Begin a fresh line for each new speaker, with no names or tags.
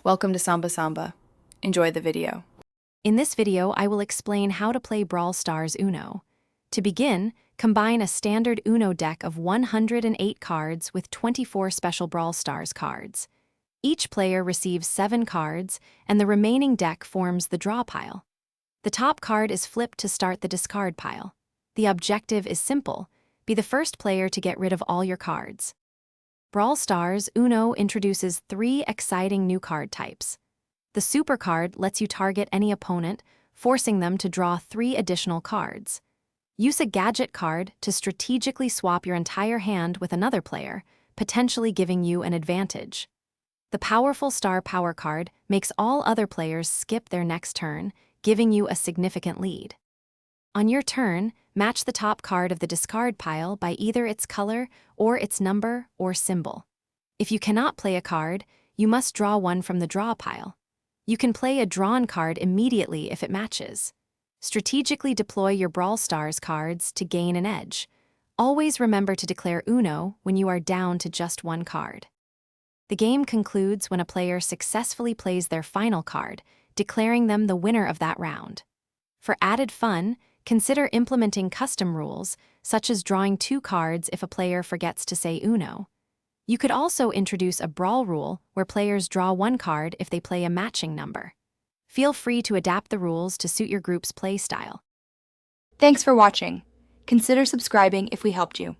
Welcome to Samba Samba. Enjoy the video.
In this video, I will explain how to play Brawl Stars Uno. To begin, combine a standard Uno deck of 108 cards with 24 special Brawl Stars cards. Each player receives 7 cards, and the remaining deck forms the draw pile. The top card is flipped to start the discard pile. The objective is simple: be the first player to get rid of all your cards. Brawl Stars Uno introduces 3 exciting new card types. The Super card lets you target any opponent, forcing them to draw 3 additional cards. Use a Gadget card to strategically swap your entire hand with another player, potentially giving you an advantage. The powerful Star Power card makes all other players skip their next turn, giving you a significant lead. On your turn, match the top card of the discard pile by either its color or its number or symbol. If you cannot play a card, you must draw one from the draw pile. You can play a drawn card immediately if it matches. Strategically deploy your Brawl Stars cards to gain an edge. Always remember to declare Uno when you are down to just one card. The game concludes when a player successfully plays their final card, declaring them the winner of that round. For added fun, consider implementing custom rules, such as drawing 2 cards if a player forgets to say Uno. You could also introduce a brawl rule where players draw 1 card if they play a matching number. Feel free to adapt the rules to suit your group's play style.
Thanks for watching. Consider subscribing if we helped you.